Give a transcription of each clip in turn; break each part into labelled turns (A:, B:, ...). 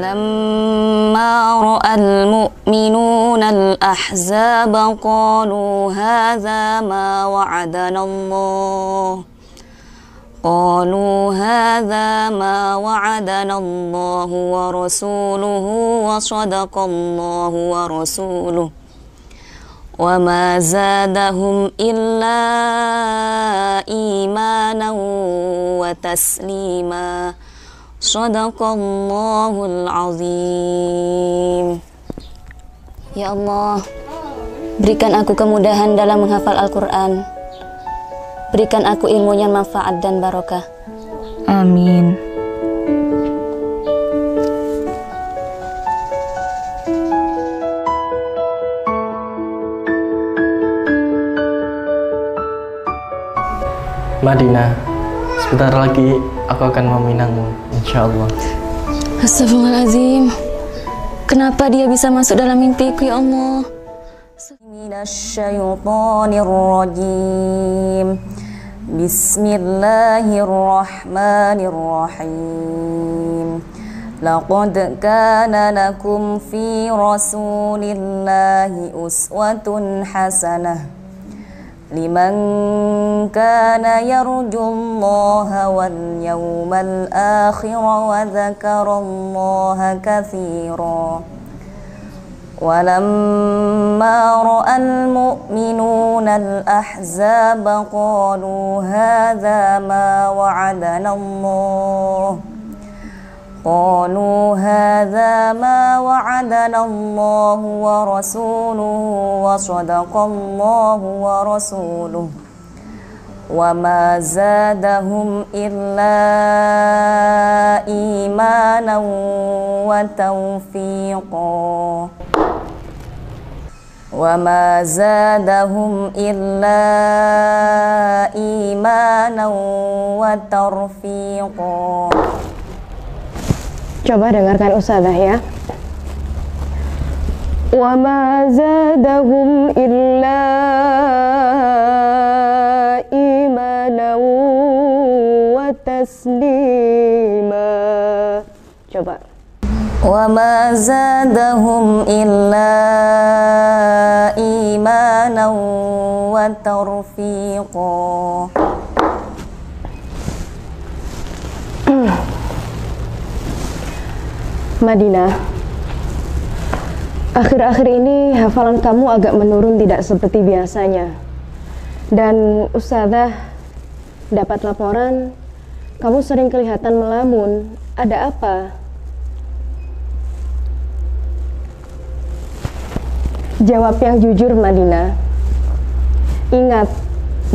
A: ولما رأى المؤمنون الأحزاب قالوا هذا ما وعدنا الله ورسوله وصدق الله ورسوله وما زادهم إلا إيمانا وتسليما Shadaqallahul azim. Ya Allah, berikan aku kemudahan dalam menghafal Al-Quran. Berikan aku ilmunya manfaat dan barokah.
B: Amin.
C: Madinah, sebentar lagi aku akan meminangmu, insyaallah.
A: Astagfirullahaladzim. Kenapa dia bisa masuk dalam mimpiku, ya Allah? Minasyaitonirrajim. Bismillahirrahmanirrahim. Laqad kana lakum fi rasulillahi uswatun hasanah liman kana yarjullaha wal yawmal akhir wa dzakarallaha katsira. Walamma ra'al mu'minuna al-ahzaba qalu hadza ma wa'adana Allah wa rasuluhu wa sadaqallahu wa rasuluhu wa ma zadahum illa imanan wa tawfiqa
D: Coba dengarkan Ustazah ya. Wa ma zadahum illa imanan wa taslima. Coba.
A: Wa ma zadahum illa imanan wa tarfiqa.
D: Madinah, akhir-akhir ini hafalan kamu agak menurun, tidak seperti biasanya. Dan Ustazah dapat laporan kamu sering kelihatan melamun. Ada apa? Jawab yang jujur, Madinah. Ingat,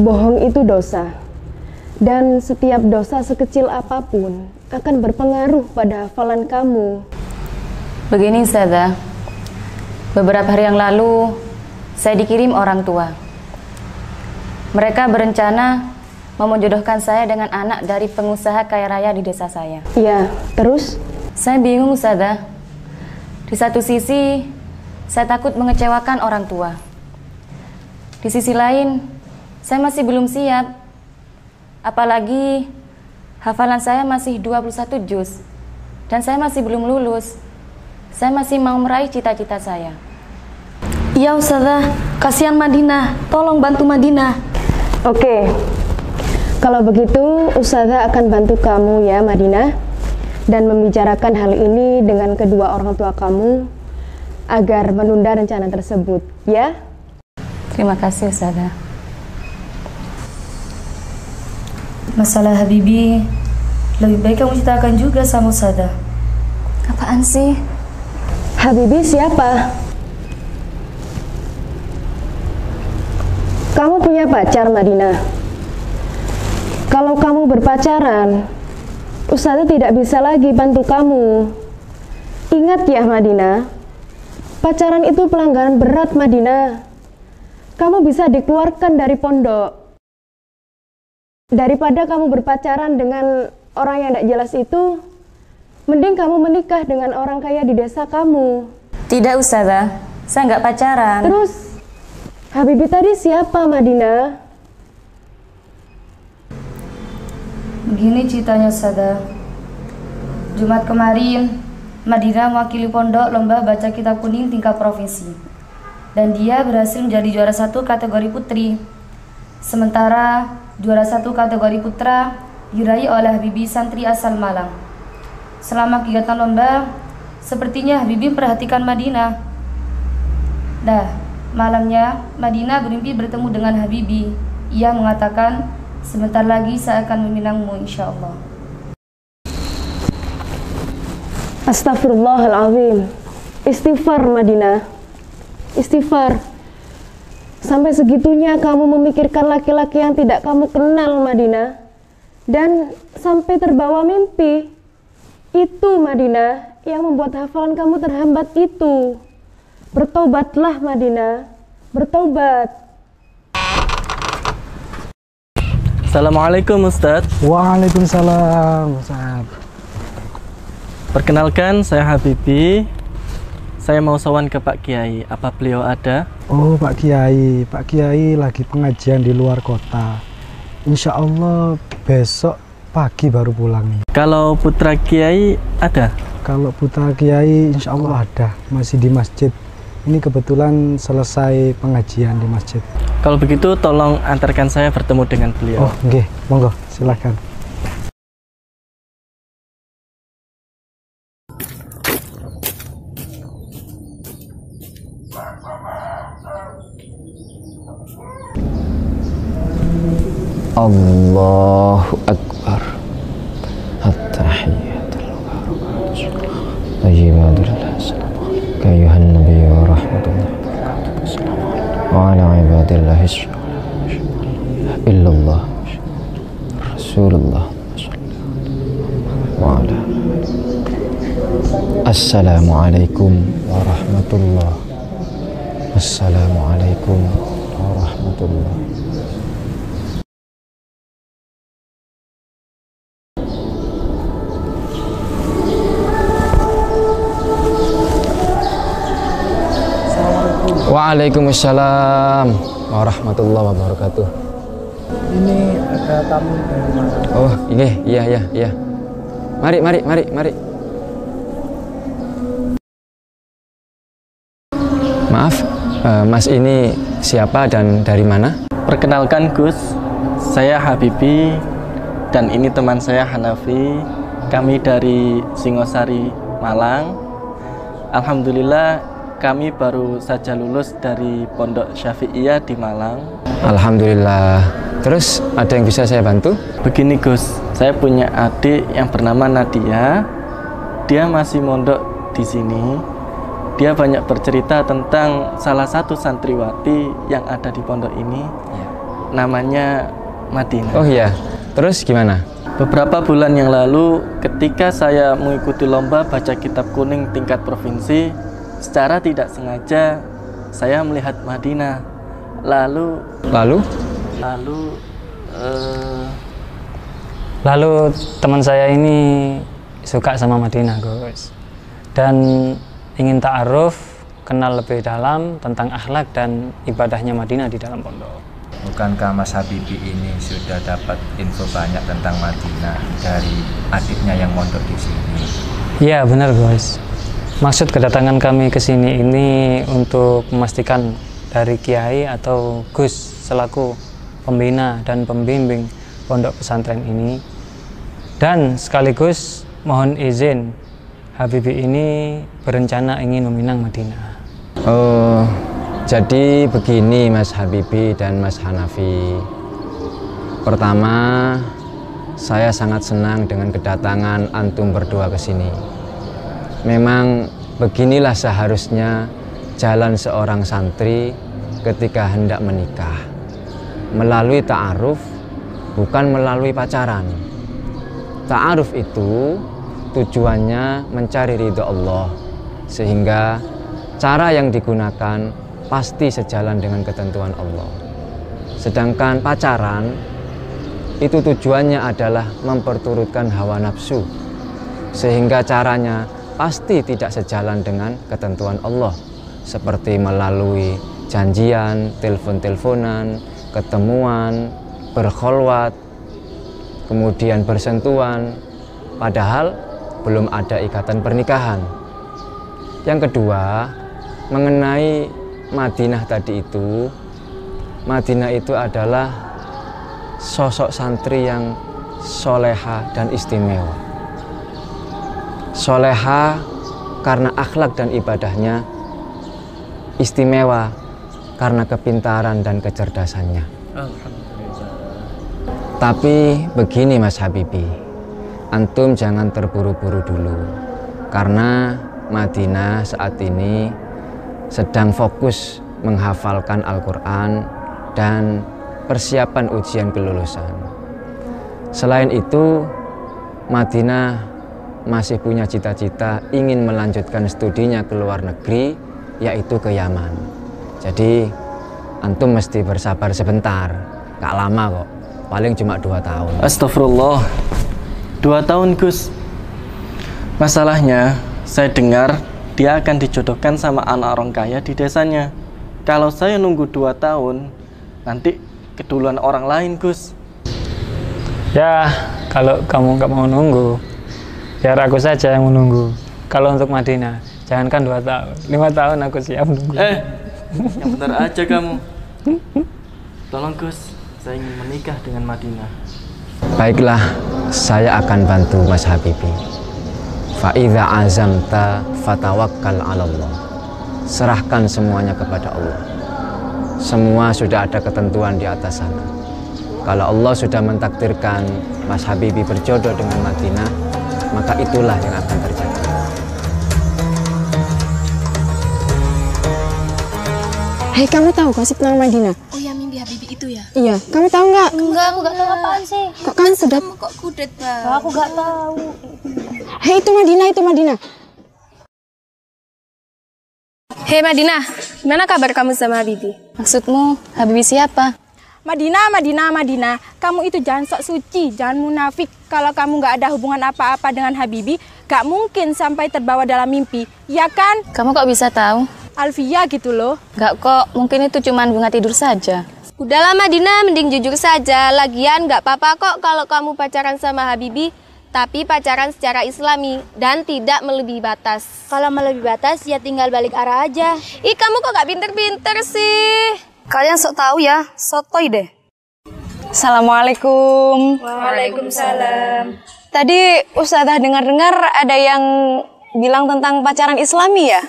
D: bohong itu dosa. Dan setiap dosa sekecil apapun akan berpengaruh pada hafalan kamu.
A: Begini Ustazah, beberapa hari yang lalu saya dikirim orang tua. Mereka berencana mau menjodohkan saya dengan anak dari pengusaha kaya raya di desa saya.
D: Iya, terus?
A: Saya bingung Ustazah. Di satu sisi, saya takut mengecewakan orang tua. Di sisi lain, saya masih belum siap. Apalagi hafalan saya masih 21 juz dan saya masih belum lulus. Saya masih mau meraih cita-cita saya.
B: Iya Ustazah, kasihan Madinah. Tolong bantu Madinah.
D: Oke. Kalau begitu, Ustazah akan bantu kamu ya Madinah, dan membicarakan hal ini dengan kedua orang tua kamu agar menunda rencana tersebut, ya?
A: Terima kasih Ustazah.
B: Masalah Habibi, lebih baik kamu ceritakan juga sama Ustazah.
A: Apaan sih?
D: Habibi siapa? Kamu punya pacar, Madinah? Kalau kamu berpacaran, Ustazah tidak bisa lagi bantu kamu. Ingat ya, Madinah, pacaran itu pelanggaran berat, Madinah. Kamu bisa dikeluarkan dari pondok. Daripada kamu berpacaran dengan orang yang tidak jelas itu, mending kamu menikah dengan orang kaya di desa kamu.
A: Tidak, Ustazah. Saya nggak pacaran.
D: Terus, Habibi tadi siapa, Madinah?
B: Begini ceritanya Ustazah. Jumat kemarin, Madinah mewakili pondok lomba baca kitab kuning tingkat provinsi. Dan dia berhasil menjadi juara 1 kategori putri. Sementara juara 1 kategori putra diraih oleh Habibi santri asal Malang. Selama kegiatan lomba, sepertinya Habibi memperhatikan Madinah. Nah, malamnya Madinah bermimpi bertemu dengan Habibi. Ia mengatakan, sebentar lagi saya akan meminangmu insya Allah.
D: Astagfirullahaladzim. Istighfar, Madinah. Istighfar. Sampai segitunya kamu memikirkan laki-laki yang tidak kamu kenal, Madinah. Dan sampai terbawa mimpi. Itu, Madinah, yang membuat hafalan kamu terhambat itu. Bertobatlah, Madinah. Bertobat.
C: Assalamualaikum Ustadz.
E: Waalaikumsalam Ustaz.
C: Perkenalkan, saya Habibi. Saya mau sowan ke Pak Kiai. Apa beliau ada?
E: Oh Pak Kiai lagi pengajian di luar kota. Insya Allah besok pagi baru pulang.
C: Kalau putra Kiai ada?
E: Kalau putra Kiai insya Allah ada, masih di masjid. Ini kebetulan selesai pengajian di masjid.
C: Kalau begitu tolong antarkan saya bertemu dengan beliau.
E: Oh nggih, monggo silakan.
F: Allahu Akbar. At-tahiyyatul tayyibatul salam ayuhan nabiy wa rahmatullahi wa ala ibadillahi illallah Rasulullah wa ala. Assalamualaikum warahmatullahi. Assalamualaikum warahmatullahi. Waalaikumsalam warahmatullahi wabarakatuh.
E: Ini ada tamu dari mana?
F: Oh, iya. Mari. Maaf, Mas ini siapa dan dari mana?
C: Perkenalkan Gus, saya Habibi dan ini teman saya Hanafi. Kami dari Singosari, Malang. Alhamdulillah kami baru saja lulus dari Pondok Syafi'iyah di Malang.
F: Alhamdulillah. Terus ada yang bisa saya bantu?
C: Begini Gus, saya punya adik yang bernama Nadia. Dia masih mondok di sini. Dia banyak bercerita tentang salah satu santriwati yang ada di pondok ini. Namanya Madinah.
F: Oh iya. Terus gimana?
C: Beberapa bulan yang lalu ketika saya mengikuti lomba baca kitab kuning tingkat provinsi, secara tidak sengaja saya melihat Madinah.
G: Lalu teman saya ini suka sama Madinah, Gus. Dan ingin ta'aruf, kenal lebih dalam tentang akhlak dan ibadahnya Madinah di dalam pondok.
H: Bukankah Mas Habibi ini sudah dapat info banyak tentang Madinah dari adiknya yang mondok di sini?
G: Iya, benar, Gus. Maksud kedatangan kami ke sini ini untuk memastikan dari Kiai atau Gus selaku pembina dan pembimbing pondok pesantren ini, dan sekaligus mohon izin Habibi ini berencana ingin meminang Madinah.
F: Oh, jadi begini Mas Habibi dan Mas Hanafi. Pertama, saya sangat senang dengan kedatangan antum berdua ke sini. Memang beginilah seharusnya jalan seorang santri ketika hendak menikah. Melalui ta'aruf, bukan melalui pacaran. Ta'aruf itu tujuannya mencari ridho Allah, sehingga cara yang digunakan pasti sejalan dengan ketentuan Allah. Sedangkan pacaran itu tujuannya adalah memperturutkan hawa nafsu, sehingga caranya pasti tidak sejalan dengan ketentuan Allah, seperti melalui janjian, telepon-teleponan, ketemuan, berkholwat, kemudian bersentuhan, padahal belum ada ikatan pernikahan. Yang kedua, mengenai Madinah tadi itu, Madinah itu adalah sosok santri yang soleha dan istimewa. Soleha karena akhlak dan ibadahnya, istimewa karena kepintaran dan kecerdasannya. Tapi begini Mas Habibi, antum jangan terburu-buru dulu, karena Madinah saat ini sedang fokus menghafalkan Al-Quran dan persiapan ujian kelulusan. Selain itu, Madinah masih punya cita-cita ingin melanjutkan studinya ke luar negeri, yaitu ke Yaman. Jadi antum mesti bersabar sebentar, gak lama kok, paling cuma 2 tahun.
C: Astagfirullah, 2 tahun Gus. Masalahnya saya dengar dia akan dijodohkan sama anak orang kaya di desanya. Kalau saya nunggu 2 tahun, nanti keduluan orang lain Gus.
G: Ya, kalau kamu nggak mau nunggu, biar aku saja yang menunggu. Kalau untuk Madinah, jangankan 2 tahun, 5 tahun aku siap nunggu.
C: Yang benar aja kamu. Tolong Gus, saya ingin menikah dengan Madinah.
F: Baiklah, saya akan bantu Mas Habibi. Fa'idha azamta fatawakkal 'ala Allah. Serahkan semuanya kepada Allah. Semua sudah ada ketentuan di atas sana. Kalau Allah sudah mentakdirkan Mas Habibi berjodoh dengan Madinah, maka itulah yang akan terjadi.
D: Hei, kamu tahu gosip tentang Madinah?
I: Oh ya, mimpi Habibi itu ya?
D: Iya, kamu tahu nggak?
I: Enggak, aku nggak tahu apaan sih.
D: Kok kan sudah?
I: Kok kudet bang?
D: Aku nggak tahu. Hei, itu Madinah, itu Madinah.
J: Hei Madinah, gimana kabar kamu sama Habibi?
A: Maksudmu, Habibi siapa?
J: Madinah, kamu itu jangan sok suci, jangan munafik. Kalau kamu nggak ada hubungan apa-apa dengan Habibi, gak mungkin sampai terbawa dalam mimpi, ya kan?
A: Kamu kok bisa tahu?
J: Alfia gitu loh.
A: Gak kok, mungkin itu cuma bunga tidur saja.
J: Udahlah Madinah, mending jujur saja. Lagian gak apa-apa kok kalau kamu pacaran sama Habibi, tapi pacaran secara islami dan tidak melebihi batas.
I: Kalau melebihi batas ya tinggal balik arah aja.
J: Ih, kamu kok gak pinter-pinter sih?
B: Kalian sok tahu ya, sotoy deh.
J: Assalamualaikum.
I: Waalaikumsalam.
J: Tadi Ustazah dengar-dengar ada yang bilang tentang pacaran islami ya?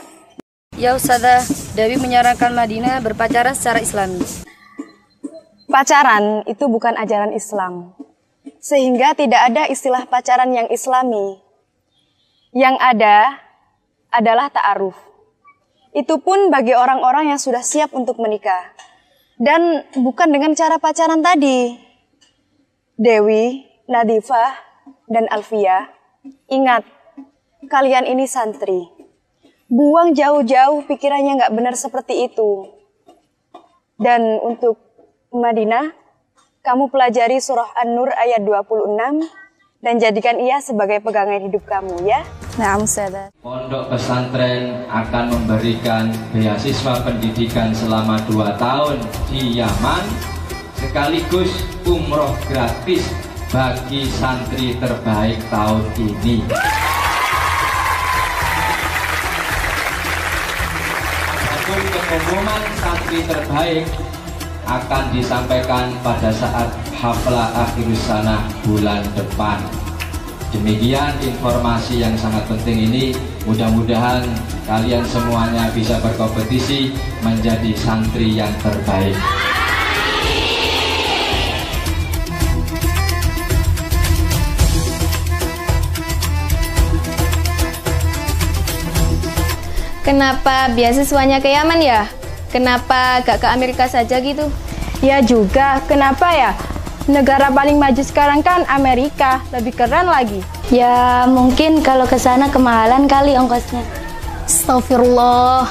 B: Ya Ustazah, Dewi menyarankan Madinah berpacaran secara islami.
J: Pacaran itu bukan ajaran Islam. Sehingga tidak ada istilah pacaran yang islami. Yang ada adalah ta'aruf. Itu pun bagi orang-orang yang sudah siap untuk menikah. Dan bukan dengan cara pacaran tadi. Dewi, Nadifah, dan Alfia, ingat, kalian ini santri. Buang jauh-jauh pikirannya nggak benar seperti itu. Dan untuk Madinah, kamu pelajari surah An-Nur ayat 26 dan jadikan ia sebagai pegangan hidup kamu ya.
A: Nah, Ustazah.
H: Pondok pesantren akan memberikan beasiswa pendidikan selama 2 tahun di Yaman sekaligus umroh gratis bagi santri terbaik tahun ini. Adapun pengumuman santri terbaik akan disampaikan pada saat haflah akhirus sanah bulan depan. Demikian informasi yang sangat penting ini, mudah-mudahan kalian semuanya bisa berkompetisi menjadi santri yang terbaik.
I: Kenapa beasiswanya ke Yaman ya? Kenapa gak ke Amerika saja gitu?
J: Ya juga, kenapa ya? Negara paling maju sekarang kan Amerika, lebih keren lagi.
B: Ya mungkin kalau ke sana kemahalan kali ongkosnya.
I: Astagfirullah.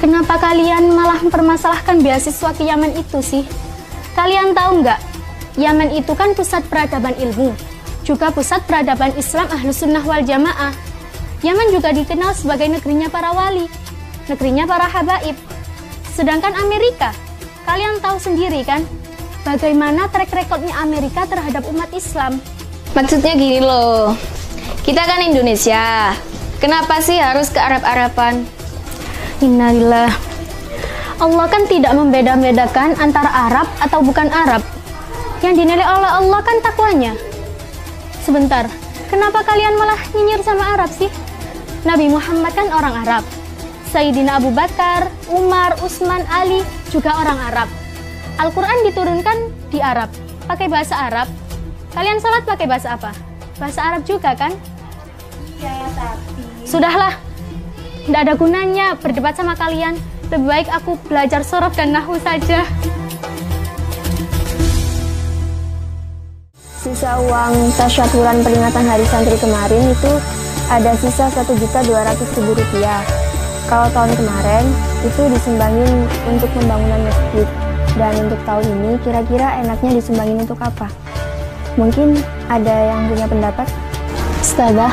I: Kenapa kalian malah mempermasalahkan beasiswa ke Yaman itu sih? Kalian tahu nggak? Yaman itu kan pusat peradaban ilmu, juga pusat peradaban Islam Ahlus Sunnah wal Jamaah. Yaman juga dikenal sebagai negerinya para wali, negerinya para habaib. Sedangkan Amerika, kalian tahu sendiri kan, bagaimana track recordnya Amerika terhadap umat Islam.
K: Maksudnya gini loh, kita kan Indonesia, kenapa sih harus ke Arab-Araban?
I: Innalillah. Allah kan tidak membeda-bedakan antara Arab atau bukan Arab. Yang dinilai oleh Allah kan takwanya. Sebentar, kenapa kalian malah nyinyir sama Arab sih? Nabi Muhammad kan orang Arab. Sayyidina Abu Bakar, Umar, Utsman, Ali juga orang Arab. Al-Quran diturunkan di Arab, pakai bahasa Arab. Kalian salat pakai bahasa apa? Bahasa Arab juga kan?
K: Ya, tapi...
I: Sudahlah, tidak ada gunanya berdebat sama kalian. Lebih baik aku belajar sorof dan nahwu saja.
D: Sisa uang tasyakuran peringatan Hari Santri kemarin itu ada sisa Rp1.200.000. Kalau tahun kemarin itu disumbangin untuk pembangunan masjid. Dan untuk tahun ini kira-kira enaknya disumbangin untuk apa? Mungkin ada yang punya pendapat?
I: Ustazah,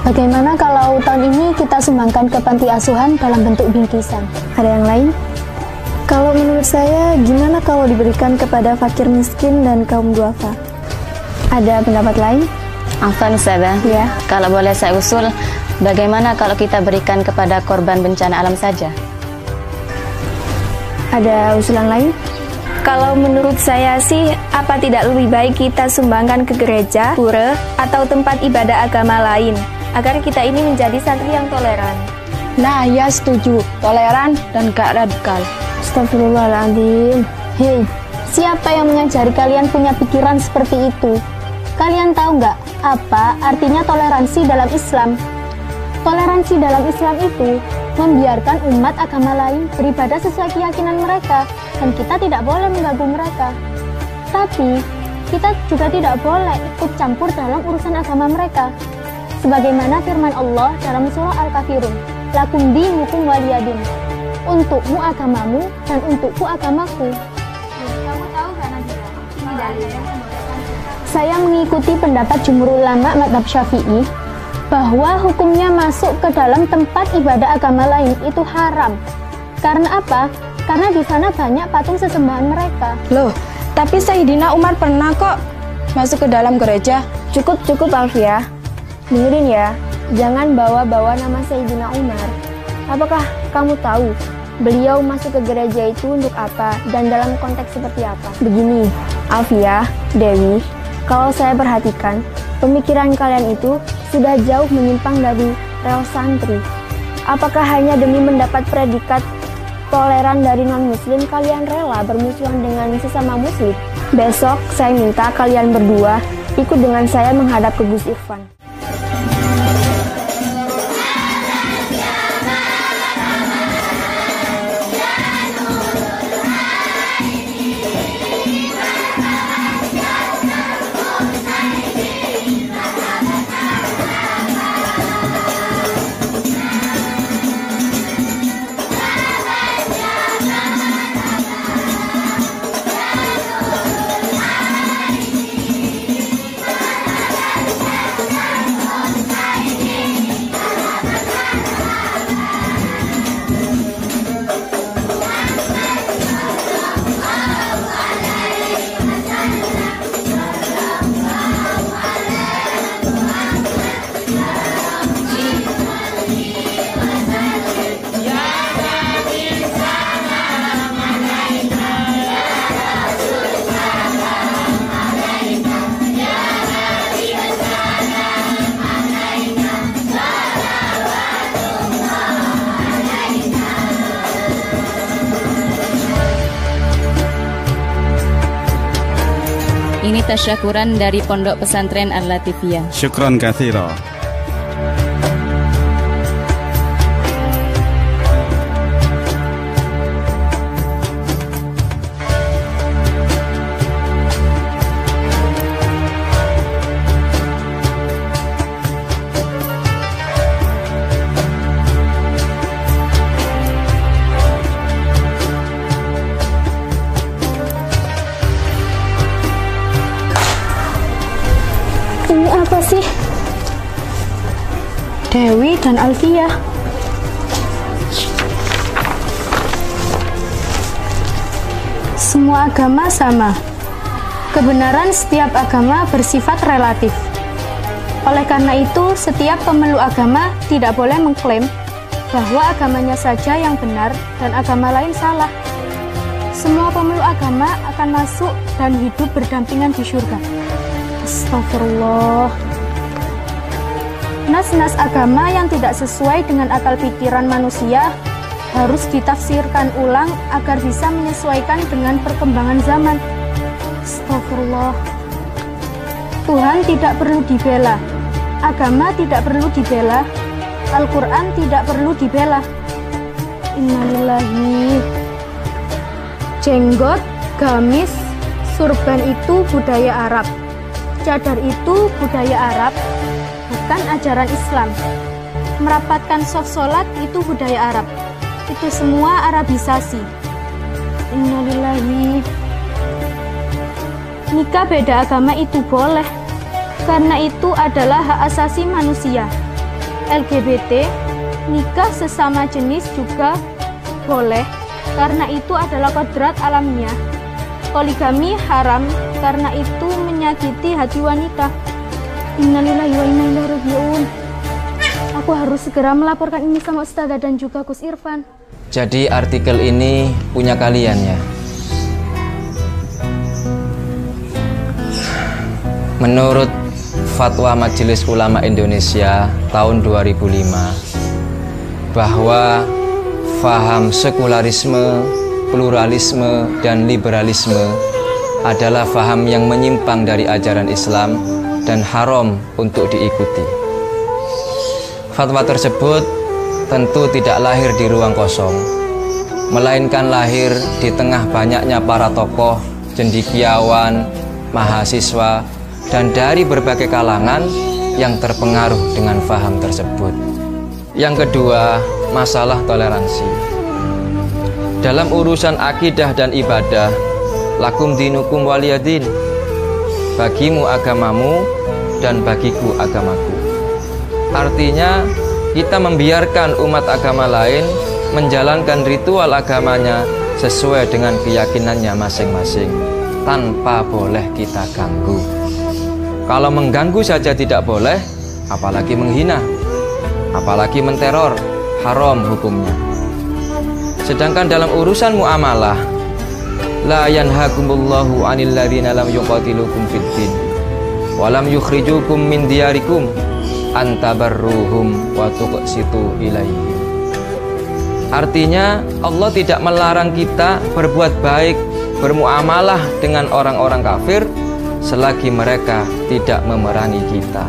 I: bagaimana kalau tahun ini kita sumbangkan ke panti asuhan dalam bentuk bingkisan?
D: Ada yang lain? Kalau menurut saya, gimana kalau diberikan kepada fakir miskin dan kaum duafa? Ada pendapat lain?
A: Afwan Ustazah,
D: ya.
A: Kalau boleh saya usul, bagaimana kalau kita berikan kepada korban bencana alam saja?
D: Ada usulan lain?
J: Kalau menurut saya sih, apa tidak lebih baik kita sumbangkan ke gereja, pura, atau tempat ibadah agama lain, agar kita ini menjadi santri yang toleran.
I: Nah, ya setuju. Toleran dan gak radikal.
D: Astagfirullahaladzim.
I: Hei, siapa yang mengajari kalian punya pikiran seperti itu? Kalian tahu nggak apa artinya toleransi dalam Islam? Toleransi dalam Islam itu membiarkan umat agama lain beribadah sesuai keyakinan mereka, dan kita tidak boleh mengganggu mereka. Tapi, kita juga tidak boleh ikut campur dalam urusan agama mereka. Sebagaimana firman Allah dalam surah Al-Kafirun, lakum dinukum waliyadin. Untukmu agamamu dan untukku agamaku.
K: Kamu tahu gak Nadira? Ini dalil yang membolehkan kita.
I: Saya mengikuti pendapat jumhur ulama mazhab Syafi'i bahwa hukumnya masuk ke dalam tempat ibadah agama lain itu haram. Karena apa? Karena di sana banyak patung sesembahan mereka.
J: Loh, tapi Sayyidina Umar pernah kok masuk ke dalam gereja.
D: Cukup Alfia. Dengerin ya, jangan bawa-bawa nama Sayyidina Umar. Apakah kamu tahu beliau masuk ke gereja itu untuk apa dan dalam konteks seperti apa? Begini, Alfia, Dewi, kalau saya perhatikan, pemikiran kalian itu sudah jauh menyimpang dari rel santri. Apakah hanya demi mendapat predikat toleran dari non-muslim, kalian rela bermusuhan dengan sesama muslim? Besok saya minta kalian berdua ikut dengan saya menghadap ke Gus Irfan.
A: Ini tasyakuran dari Pondok Pesantren Al-Latifiyah.
L: Syukran katsira.
I: Siapa sih? Dewi dan Alfia. Semua agama sama. Kebenaran setiap agama bersifat relatif. Oleh karena itu, setiap pemeluk agama tidak boleh mengklaim bahwa agamanya saja yang benar dan agama lain salah. Semua pemeluk agama akan masuk dan hidup berdampingan di surga. Astagfirullah. Nas-nas agama yang tidak sesuai dengan akal pikiran manusia harus ditafsirkan ulang agar bisa menyesuaikan dengan perkembangan zaman. Astagfirullah. Tuhan tidak perlu dibela, agama tidak perlu dibela, Al-Quran tidak perlu dibela. Innalillahi. Jenggot, gamis, surban itu budaya Arab. Cadar itu budaya Arab, bukan ajaran Islam. Merapatkan soft sholat itu budaya Arab. Itu semua Arabisasi. Innalillahi. Nikah beda agama itu boleh, karena itu adalah hak asasi manusia. LGBT, nikah sesama jenis juga boleh, karena itu adalah kodrat alamiah. Poligami haram, karena itu menyakiti hati wanita. Innalillahi wa inna ilaihi raji'un. Aku harus segera melaporkan ini sama Ustazah dan juga Gus Irfan.
F: Jadi artikel ini punya kalian ya? Menurut Fatwa Majelis Ulama Indonesia tahun 2005, bahwa faham sekularisme, pluralisme, dan liberalisme adalah faham yang menyimpang dari ajaran Islam dan haram untuk diikuti. Fatwa tersebut tentu tidak lahir di ruang kosong, melainkan lahir di tengah banyaknya para tokoh, cendekiawan, mahasiswa, dan dari berbagai kalangan yang terpengaruh dengan faham tersebut. Yang kedua, masalah toleransi. Dalam urusan akidah dan ibadah, lakum dinukum waliyadin, bagimu agamamu dan bagiku agamaku. Artinya, kita membiarkan umat agama lain menjalankan ritual agamanya sesuai dengan keyakinannya masing-masing, tanpa boleh kita ganggu. Kalau mengganggu saja tidak boleh, apalagi menghina, apalagi menteror, haram hukumnya. Sedangkan dalam urusan muamalah, la yanhakumullahu 'anil ladzina lam yuqatilukum fid din wa lam yukhrijukum min diyarikum an tabarruhum wa tuqsitu ilaihim. Artinya, Allah tidak melarang kita berbuat baik, bermuamalah dengan orang-orang kafir selagi mereka tidak memerangi kita.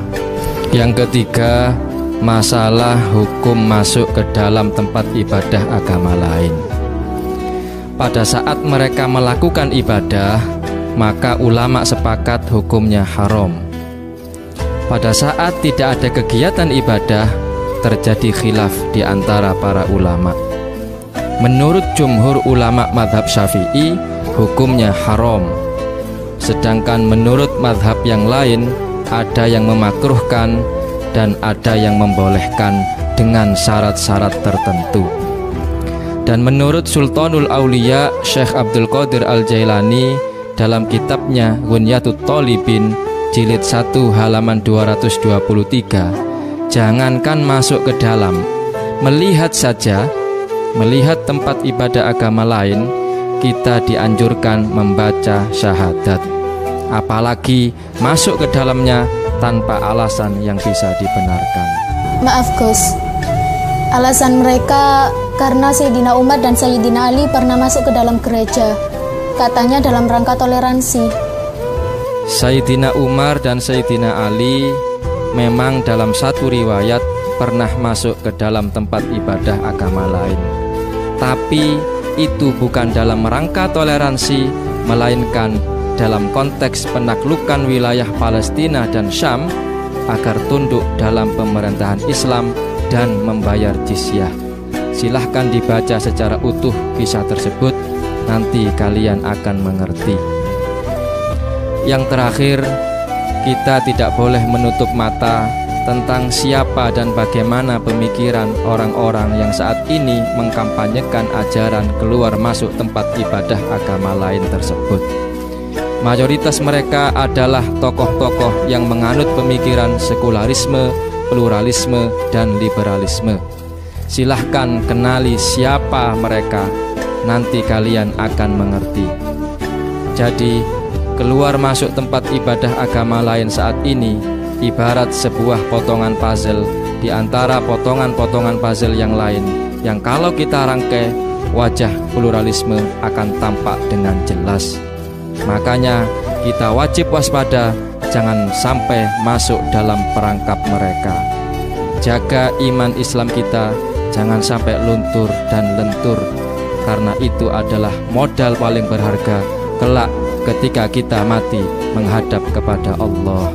F: Yang ketiga, masalah hukum masuk ke dalam tempat ibadah agama lain. Pada saat mereka melakukan ibadah, maka ulama sepakat hukumnya haram. Pada saat tidak ada kegiatan ibadah, terjadi khilaf di antara para ulama. Menurut jumhur ulama madhab Syafi'i, hukumnya haram. Sedangkan menurut madhab yang lain, ada yang memakruhkan dan ada yang membolehkan dengan syarat-syarat tertentu. Dan menurut Sultanul Auliya Syekh Abdul Qadir Al-Jailani dalam kitabnya Ghunyatut Thalibin jilid 1 halaman 223, jangankan masuk ke dalam, melihat saja, melihat tempat ibadah agama lain, kita dianjurkan membaca syahadat. Apalagi masuk ke dalamnya tanpa alasan yang bisa dibenarkan.
I: Maaf Gus, alasan mereka karena Sayyidina Umar dan Sayyidina Ali pernah masuk ke dalam gereja, katanya dalam rangka toleransi.
F: Sayyidina Umar dan Sayyidina Ali memang dalam satu riwayat pernah masuk ke dalam tempat ibadah agama lain, tapi itu bukan dalam rangka toleransi, melainkan dalam konteks penaklukan wilayah Palestina dan Syam agar tunduk dalam pemerintahan Islam dan membayar jizyah. Silahkan dibaca secara utuh kisah tersebut, nanti kalian akan mengerti. Yang terakhir,
L: kita tidak boleh menutup mata tentang siapa dan bagaimana pemikiran orang-orang yang saat ini mengkampanyekan ajaran keluar masuk tempat ibadah agama lain tersebut. Mayoritas mereka adalah tokoh-tokoh yang menganut pemikiran sekularisme, pluralisme, dan liberalisme. Silahkan kenali siapa mereka, nanti kalian akan mengerti. Jadi, keluar masuk tempat ibadah agama lain saat ini ibarat sebuah potongan puzzle di antara potongan-potongan puzzle yang lain, yang kalau kita rangkai, wajah pluralisme akan tampak dengan jelas. Makanya kita wajib waspada, jangan sampai masuk dalam perangkap mereka. Jaga iman Islam kita, jangan sampai luntur dan lentur, karena itu adalah modal paling berharga kelak ketika kita mati menghadap kepada Allah.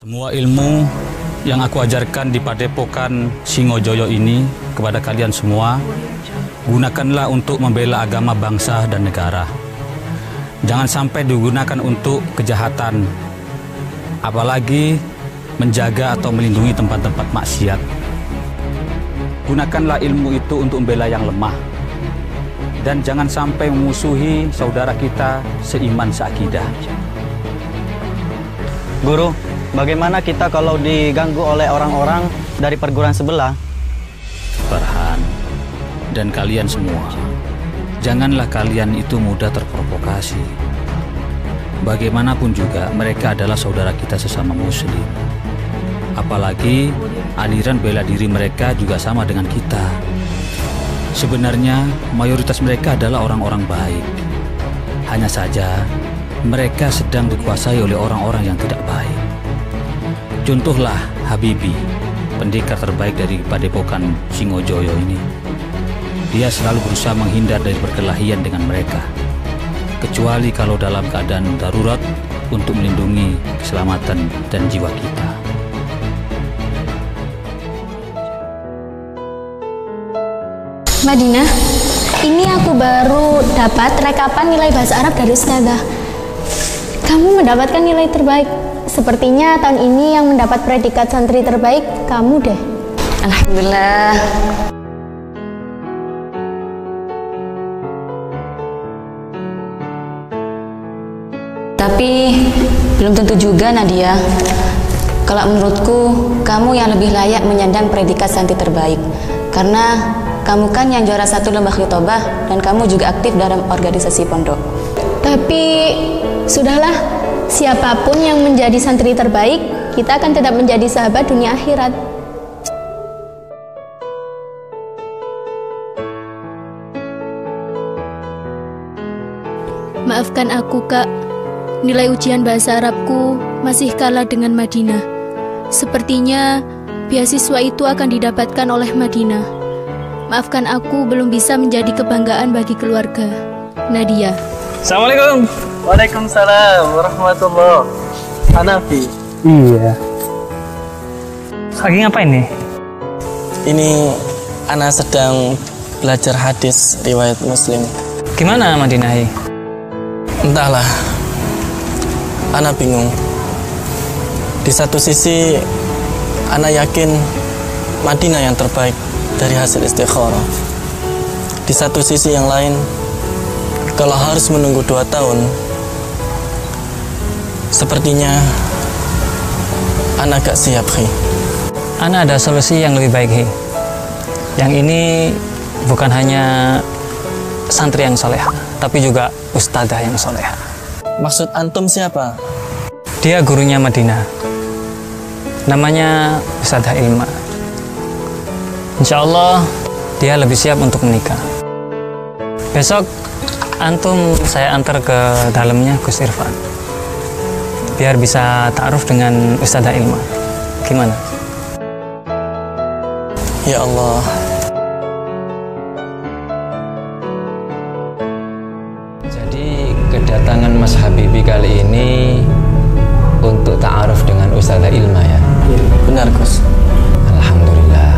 M: Semua ilmu yang aku ajarkan di Padepokan Singojoyo ini kepada kalian semua, gunakanlah untuk membela agama bangsa dan negara. Jangan sampai digunakan untuk kejahatan, apalagi menjaga atau melindungi tempat-tempat maksiat. Gunakanlah ilmu itu untuk membela yang lemah. Dan jangan sampai memusuhi saudara kita seiman seakidah.
N: Guru, bagaimana kita kalau diganggu oleh orang-orang dari perguruan sebelah?
M: Farhan dan kalian semua, janganlah kalian itu mudah terprovokasi. Bagaimanapun juga mereka adalah saudara kita sesama muslim. Apalagi aliran bela diri mereka juga sama dengan kita. Sebenarnya mayoritas mereka adalah orang-orang baik. Hanya saja mereka sedang dikuasai oleh orang-orang yang tidak baik. Contohlah Habibi, pendekar terbaik dari Padepokan Singojoyo ini. Dia selalu berusaha menghindar dari perkelahian dengan mereka, kecuali kalau dalam keadaan darurat untuk melindungi keselamatan dan jiwa kita.
I: Madinah, ini aku baru dapat rekapan nilai bahasa Arab dari Ustazah. Kamu mendapatkan nilai terbaik. Sepertinya tahun ini yang mendapat predikat santri terbaik kamu deh.
A: Alhamdulillah. Tapi belum tentu juga, Nadia. Kalau menurutku, kamu yang lebih layak menyandang predikat santri terbaik. Karena kamu kan yang juara 1 lomba khutbah dan kamu juga aktif dalam organisasi pondok.
I: Tapi sudahlah, siapapun yang menjadi santri terbaik, kita akan tetap menjadi sahabat dunia akhirat. Maafkan aku, Kak. Nilai ujian bahasa Arabku masih kalah dengan Madinah. Sepertinya beasiswa itu akan didapatkan oleh Madinah. Maafkan aku belum bisa menjadi kebanggaan bagi keluarga. Nadia.
C: Assalamualaikum. Waalaikumsalam warahmatullahi. Hanafi.
G: Iya. Lagi ngapain nih?
C: Ini Ana sedang belajar hadis riwayat Muslim.
G: Gimana Madinah?
C: Entahlah. Ana bingung. Di satu sisi Ana yakin Madinah yang terbaik dari hasil istikharah. Di satu sisi yang lain, kalau harus menunggu 2 tahun, Sepertinya Ana gak siap, Hi.
G: Ana ada solusi yang lebih baik, Hi. Yang ini bukan hanya santri yang soleha, tapi juga ustadzah yang soleha.
C: Maksud antum siapa?
G: Dia gurunya Madinah. Namanya Ustadzah Ilma. Insya Allah dia lebih siap untuk menikah. Besok antum saya antar ke dalamnya Gus Irfan, biar bisa ta'aruf dengan Ustadzah Ilma. Gimana?
C: Ya Allah.
F: Jadi kedatangan Mas Habibi kali ini untuk ta'aruf dengan Ustadzah Ilma ya?
C: Benar, Gus.
F: Alhamdulillah.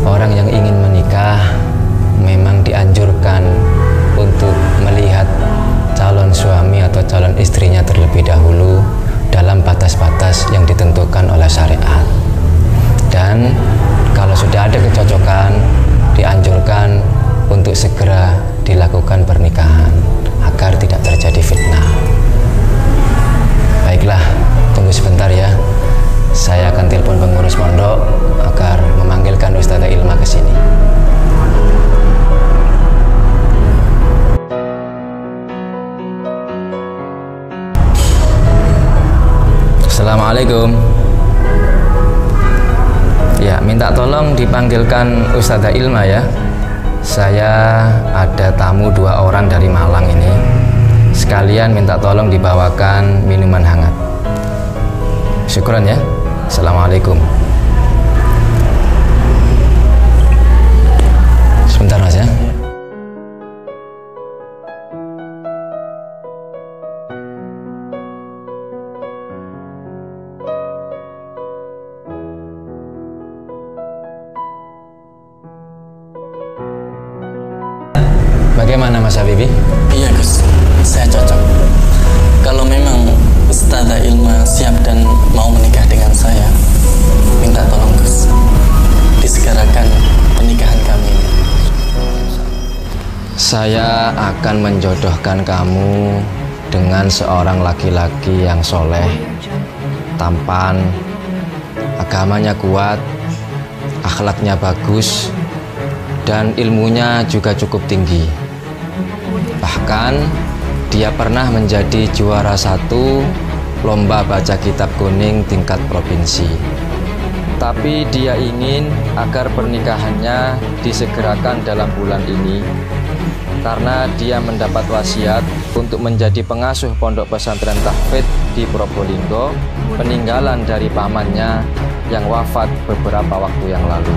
F: Orang yang ingin menikah memang dianjurkan untuk melihat calon suami atau calon istrinya terlebih dahulu dalam batas-batas yang ditentukan oleh syariat. Dan kalau sudah ada kecocokan, dianjurkan untuk segera dilakukan pernikahan agar tidak terjadi fitnah. Baiklah, tunggu sebentar ya. Saya akan telepon pengurus pondok agar memanggilkan Ustadzah Ilma ke sini. Assalamualaikum. Ya, minta tolong dipanggilkan Ustadzah Ilma ya. Saya ada tamu 2 orang dari Malang ini. Sekalian minta tolong dibawakan minuman hangat. Syukran ya. Assalamualaikum. Sebentar Mas ya. Bagaimana Mas Habibi?
C: Iya Gus, saya cocok. Kalau memang Ustadzah Ilma siap dan mau menikah dengan saya, minta tolong Gus, disegerakan pernikahan kami ini.
F: Saya akan menjodohkan kamu dengan seorang laki-laki yang soleh, tampan, agamanya kuat, akhlaknya bagus, dan ilmunya juga cukup tinggi. Bahkan dia pernah menjadi juara 1 lomba baca kitab kuning tingkat provinsi. Tapi dia ingin agar pernikahannya disegerakan dalam bulan ini karena dia mendapat wasiat untuk menjadi pengasuh pondok pesantren tahfidz di Probolinggo, peninggalan dari pamannya yang wafat beberapa waktu yang lalu.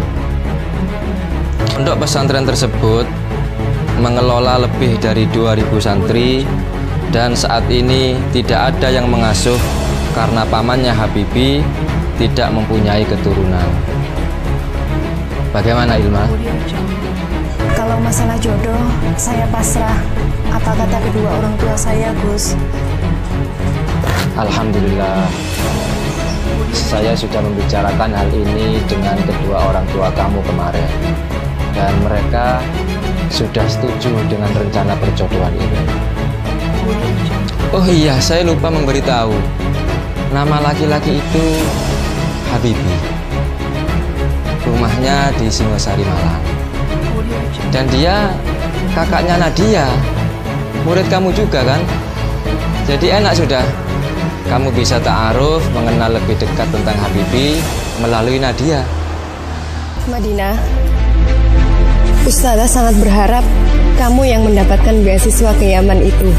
F: Pondok pesantren tersebut mengelola lebih dari 2000 santri dan saat ini tidak ada yang mengasuh karena pamannya Habibi tidak mempunyai keturunan. Bagaimana Ilma?
J: Kalau masalah jodoh, saya pasrah. Apa kata kedua orang tua saya, Gus?
F: Alhamdulillah. Saya sudah membicarakan hal ini dengan kedua orang tua kamu kemarin. Dan mereka sudah setuju dengan rencana perjodohan ini. Oh iya, saya lupa memberitahu. Nama laki-laki itu Habibi. Rumahnya di Singosari, Malang. Dan dia kakaknya Nadia, murid kamu juga kan? Jadi enak sudah. Kamu bisa ta'aruf, mengenal lebih dekat tentang Habibi melalui Nadia.
J: Madinah, Ustadzah sangat berharap kamu yang mendapatkan beasiswa ke Yaman itu.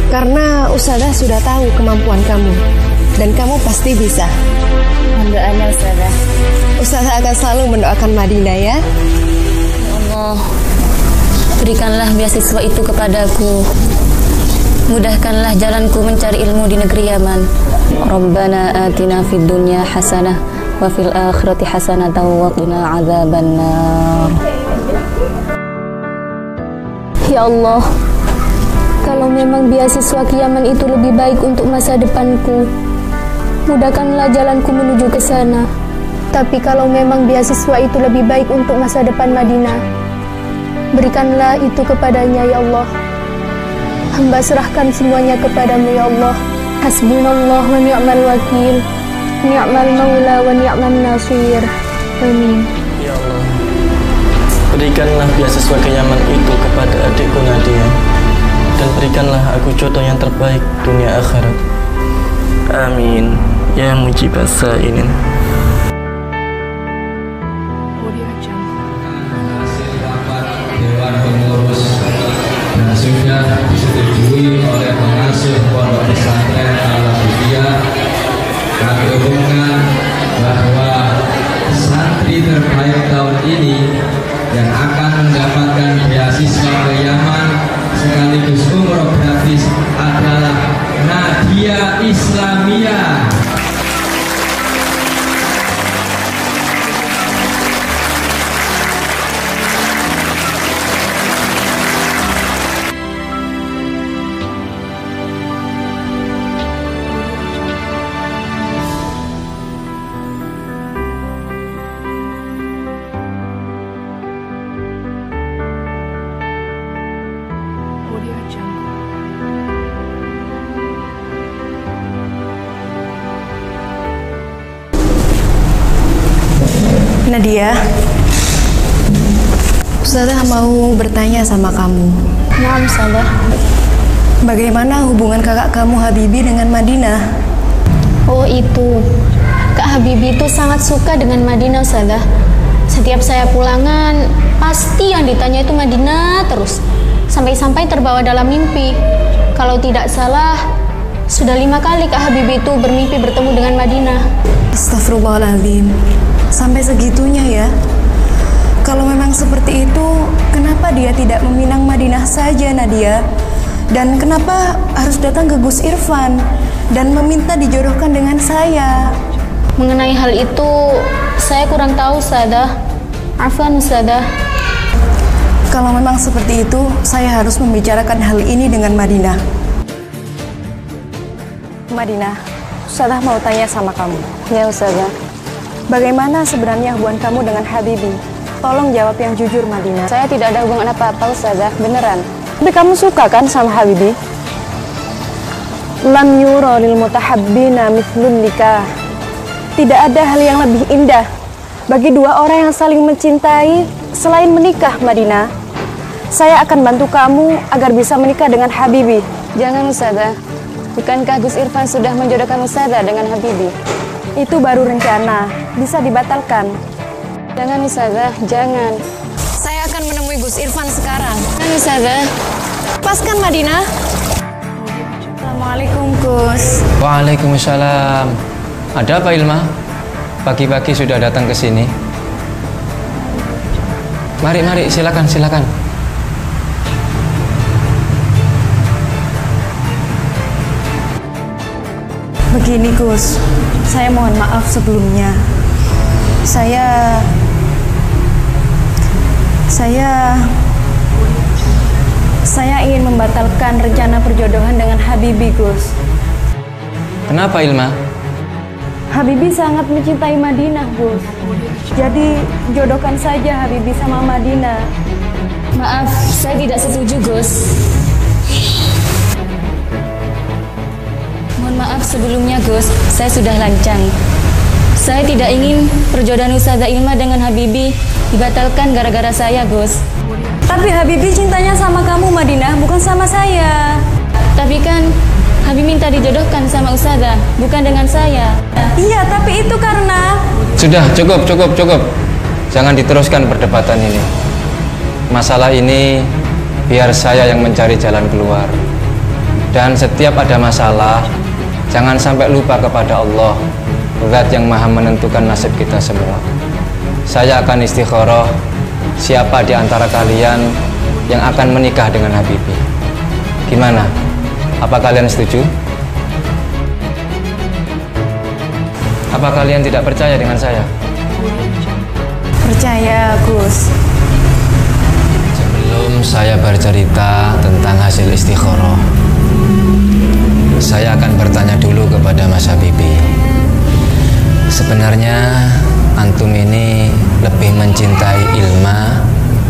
J: Karena Ustadzah sudah tahu kemampuan kamu dan kamu pasti bisa.
A: Doanya Ustadzah.
J: Ustadzah akan selalu mendoakan Madinah ya.
A: Ya Allah, berikanlah beasiswa itu kepadaku. Mudahkanlah jalanku mencari ilmu di negeri Yaman. Rabbana atina fid dunya hasanah wa fil akhirati hasanatan wa qina adzabannar.
I: Ya Allah, kalau memang beasiswa ke Yaman itu lebih baik untuk masa depanku, mudahkanlah jalanku menuju ke sana. Tapi kalau memang beasiswa itu lebih baik untuk masa depan Madinah, berikanlah itu kepadanya ya Allah. Hamba serahkan semuanya kepadamu ya Allah. Hasbunallah wa ni'mal wakil, ni'mal maula wa ni'mal nasir. Amin.
C: Ya Allah, berikanlah beasiswa kenyaman itu kepada adikku Nadia, dan berikanlah aku jodoh yang terbaik dunia akhirat. Amin. Ya mujibas sa'ilin.
O: Dewan Pengurus dan sudah disetujui oleh pengasuh Pondok Pesantren Al-Hidayah. Kami umumkan bahwa santri terbaik tahun ini yang akan mendapatkan beasiswa ke Yaman sekaligus umroh gratis adalah Nadia Islamiyah.
J: Nadia, Ustazah mau bertanya sama kamu.
I: Maaf, Ustazah.
J: Bagaimana hubungan kakak kamu Habibi dengan Madinah?
I: Oh itu, Kak Habibi itu sangat suka dengan Madinah, Ustazah. Setiap saya pulangan, pasti yang ditanya itu Madinah terus. Sampai-sampai terbawa dalam mimpi. Kalau tidak salah, sudah 5 kali Kak Habibi itu bermimpi bertemu dengan Madinah.
J: Astagfirullahaladzim. Sampai segitunya ya. Kalau memang seperti itu, kenapa dia tidak meminang Madinah saja, Nadia? Dan kenapa harus datang ke Gus Irfan dan meminta dijodohkan dengan saya?
I: Mengenai hal itu, saya kurang tahu, Ustazah. Afwan, Ustazah.
J: Kalau memang seperti itu, saya harus membicarakan hal ini dengan Madinah. Madinah, Ustazah mau tanya sama kamu.
A: Ya, Ustazah.
J: Bagaimana sebenarnya hubungan kamu dengan Habibi? Tolong jawab yang jujur, Madinah.
A: Saya tidak ada hubungan apa-apa, Ustazah. Beneran.
J: Tapi kamu suka kan sama Habibi? Lam yura lil mutahabbina mithlun nikah. Tidak ada hal yang lebih indah bagi dua orang yang saling mencintai selain menikah, Madinah. Saya akan bantu kamu agar bisa menikah dengan Habibi.
A: Jangan, Ustazah. Bukankah Gus Irfan sudah menjodohkan Ustazah dengan Habibi?
J: Itu baru rencana, bisa dibatalkan.
A: Jangan, Ustazah, jangan.
J: Saya akan menemui Gus Irfan sekarang.
A: Jangan, Ustazah.
J: Lepaskan, Madinah. Assalamualaikum, Gus.
F: Waalaikumsalam. Ada apa, Ilma? Pagi-pagi sudah datang ke sini. Mari, silakan.
J: Begini, Gus. Saya mohon maaf sebelumnya. Saya ingin membatalkan rencana perjodohan dengan Habibi, Gus.
F: Kenapa, Ilma?
J: Habibi sangat mencintai Madinah, Gus. Jadi jodohkan saja Habibi sama Madinah.
A: Maaf, saya tidak setuju, Gus. Mohon maaf sebelumnya, Gus. Saya sudah lancang. Saya tidak ingin perjodohan Ustazah Ilma dengan Habibi dibatalkan gara-gara saya, Gus.
J: Tapi Habibi cintanya sama kamu, Madinah, bukan sama saya.
A: Tapi kan Habibi minta dijodohkan sama Ustazah, bukan dengan saya.
J: Iya, tapi itu karena...
F: Sudah, cukup. Jangan diteruskan perdebatan ini. Masalah ini biar saya yang mencari jalan keluar. Dan setiap ada masalah, jangan sampai lupa kepada Allah, Zat yang maha menentukan nasib kita semua. Saya akan istikharah siapa di antara kalian yang akan menikah dengan Habibi. Gimana? Apa kalian setuju? Apa kalian tidak percaya dengan saya?
J: Percaya, Gus.
F: Sebelum saya bercerita tentang hasil istikharah, saya akan bertanya dulu kepada Mas Habibi. Sebenarnya antum ini lebih mencintai Ilma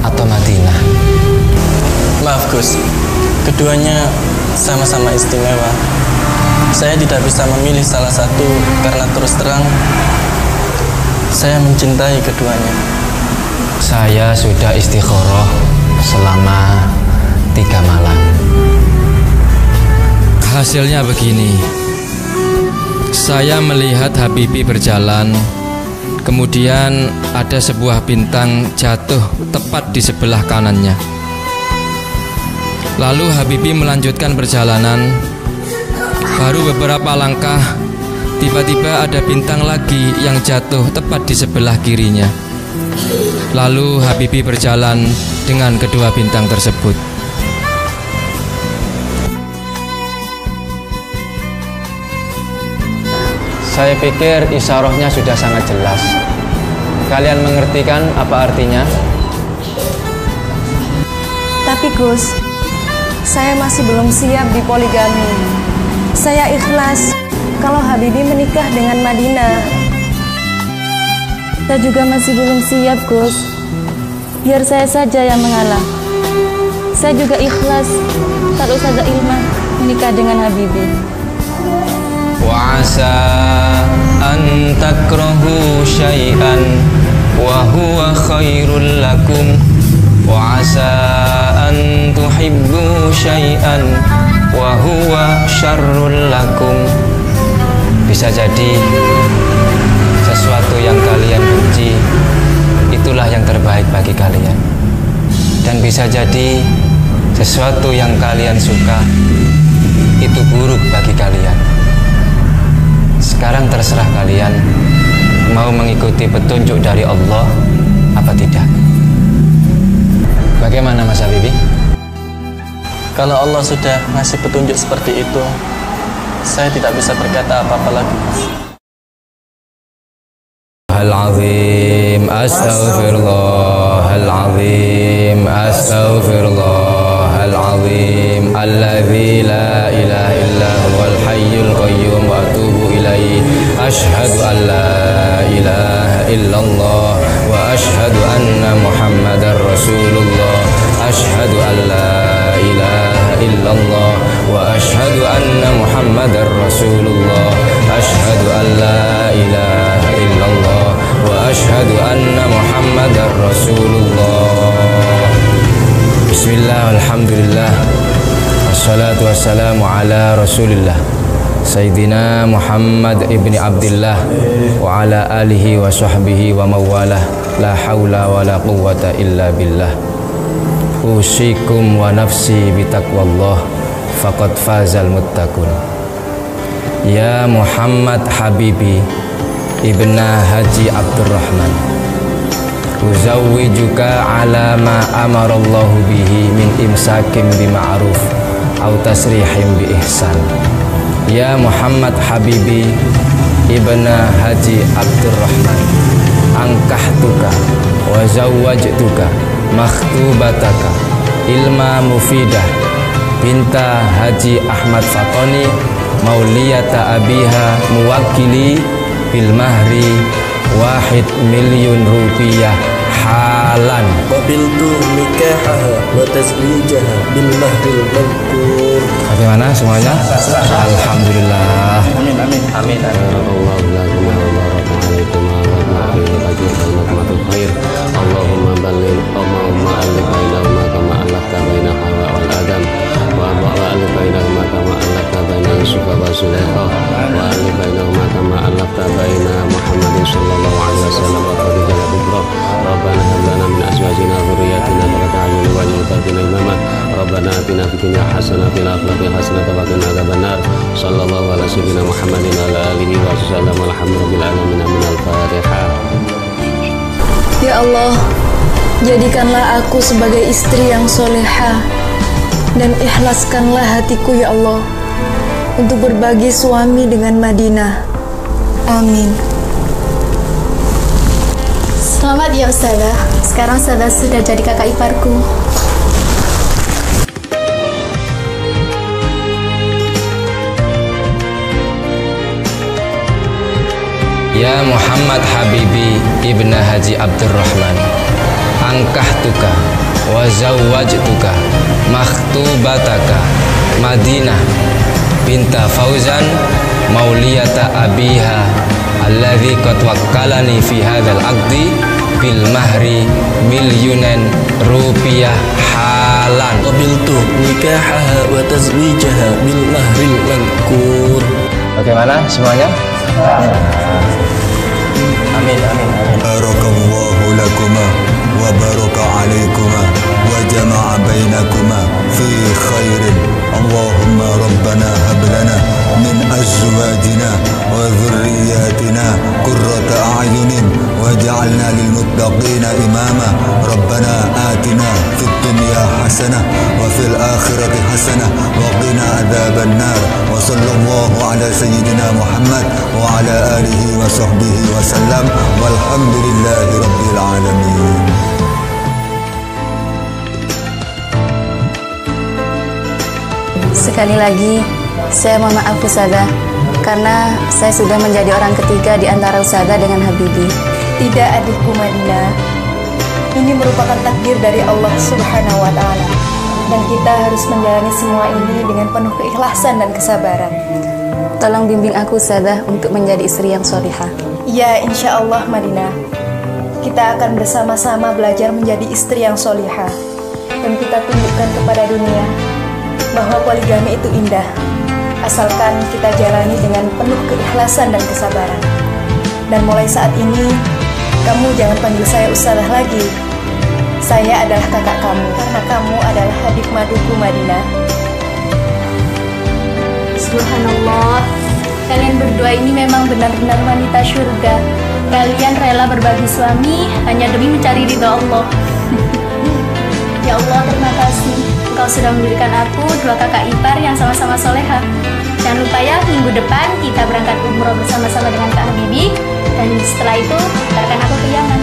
F: atau Madinah?
C: Maaf, Gus. Keduanya sama-sama istimewa. Saya tidak bisa memilih salah satu karena terus terang saya mencintai keduanya.
F: Saya sudah istikharah selama 3 malam.
L: Hasilnya begini. Saya melihat Habibi berjalan, kemudian ada sebuah bintang jatuh tepat di sebelah kanannya. Lalu Habibi melanjutkan perjalanan. Baru beberapa langkah, tiba-tiba ada bintang lagi yang jatuh tepat di sebelah kirinya. Lalu Habibi berjalan dengan kedua bintang tersebut.
F: Saya pikir isyarahnya sudah sangat jelas. Kalian mengerti kan apa artinya?
J: Tapi Gus, saya masih belum siap di poligami. Saya ikhlas kalau Habibi menikah dengan Madinah.
A: Saya juga masih belum siap, Gus. Biar saya saja yang mengalah. Saya juga ikhlas kalau Ustazah Ilma menikah dengan Habibi.
F: Wa asa an takrahu syai'an wa huwa khairul lakum wa asa an tuhibbu syai'an wa huwa syarrul lakum. Bisa jadi sesuatu yang kalian benci itulah yang terbaik bagi kalian, dan bisa jadi sesuatu yang kalian suka itu buruk bagi kalian. Sekarang terserah kalian mau mengikuti petunjuk dari Allah apa tidak. Bagaimana Mas Habibi?
C: Kalau Allah sudah ngasih petunjuk seperti itu, saya tidak bisa berkata apa-apa lagi, Mas.
F: Al-Azim, astaghfirullah, Al-Azim, astaghfirullah, Al-Azim, alladzi la ilaha illa huwal hayyul qayyum wa atubu ilaihi. Asyhadu an la ilaha illallah wa asyhadu anna Muhammadar Rasulullah. Asyhadu an la ilaha illallah wa asyhadu anna Muhammadar Rasulullah. Asyhadu an la ilaha illallah wa asyhadu anna Muhammadar Rasulullah. Bismillah, alhamdulillah, wassalatu wassalamu ala Rasulillah Sayyidina Muhammad ibni Abdillah wa ala alihi wa sahbihi wa mawalah. La hawla wa la quwwata illa billah. Usikum wa nafsi bitaqwallah, faqad fazal muttaqun. Ya Muhammad Habibi ibna Haji Abdurrahman, uzawwijuka ala ma amarallahu bihi min imsakim bima'ruf au tasrihim bi ihsan. Ya Muhammad Habibi ibna Haji Abdurrahman, angkahtuka wa zawwajtuka makhtubataka ilma mufidah binta Haji Ahmad Fatoni mauliyata abiha muwakili bil mahri 1 miliun rupiah halan.
C: Qabiltu nikahaha wa tazwijaha bil mahril madhkur.
F: Bagaimana semuanya? Alhamdulillah.
C: Amin amin amin.
P: Allahumma balligh Allahumma alif bainahuma kama alafta baina Hawa wal Adam wa alif bainahuma kama alafta baina Yusuf wa Zulaikha wa alif bainahuma kama alafta baina Muhammadin sallallahu alaihi wasallam wa Khadijah al-Kubra. Rabbana hab lana min azwajina wa dhurriyyatina qurrata a'yun waj'alna lil muttaqina imama. Rabbana atina fid dunya hasanah wa fil akhirati hasanah wa qina adzabannar. Sallallahu ala sayyidina Muhammadin wa ala alihi wa sallam. Alhamdulillahirabbil alamin. Al-Fatihah.
Q: Ya Allah, jadikanlah aku sebagai istri yang soleha dan ikhlaskanlah hatiku ya Allah untuk berbagi suami dengan Madinah. Amin.
I: Selamat ya Ustazah, sekarang Ustazah sudah jadi kakak iparku.
F: Ya Muhammad Habibi ibna Haji Abdurrahman, angkahtuka wa zawwajtuka makhtubataka Madinah binta Fauzan mauliyata abiha alladzi qad wakkalani fi hadzal aqdi bil mahri milyunan rupiah halan
C: qabiltu nikahaha wa tazwijaha bil mahril mankur.
F: Bagaimana semuanya? Amin, amin, amin.
R: Barakallahu lakuma wa baraka alaikuma wa jama'a bainakuma fi khairin. Allahumma rabbana hab lana min azwajina wa dhurriyyatina qurrata a'yunin waj'alna lil muttaqina imama. Rabbana atina fid dunya hasanah wa fil akhirati hasanah wa qina adzaban nar. Wa sallallahu ala sayyidina Muhammad wa ala alihi wa sahbihi wa sallam. Walhamdulillahi rabbil alamin.
A: Sekali lagi, saya mohon maaf Ustazah, karena saya sudah menjadi orang ketiga di antara Ustazah dengan Habibi.
Q: Tidak adikku Madinah, ini merupakan takdir dari Allah Subhanahu wa Ta'ala, dan kita harus menjalani semua ini dengan penuh keikhlasan dan kesabaran.
A: Tolong bimbing aku Ustazah untuk menjadi istri yang solihah.
Q: Ya, insya Allah Madinah, kita akan bersama-sama belajar menjadi istri yang solihah, dan kita tunjukkan kepada dunia bahwa poligami itu indah, asalkan kita jalani dengan penuh keikhlasan dan kesabaran. Dan mulai saat ini, kamu jangan panggil saya Ustazah lagi. Saya adalah kakak kamu, karena kamu adalah adik maduku Madinah.
I: Subhanallah, kalian berdua ini memang benar-benar wanita syurga. Kalian rela berbagi suami hanya demi mencari ridha Allah. Ya Allah, terima kasih Engkau sudah memberikan aku dua kakak ipar yang sama-sama soleha. Jangan lupa ya, minggu depan kita berangkat umroh bersama-sama dengan Kak Habibi, dan setelah itu antarkan aku ke Yaman.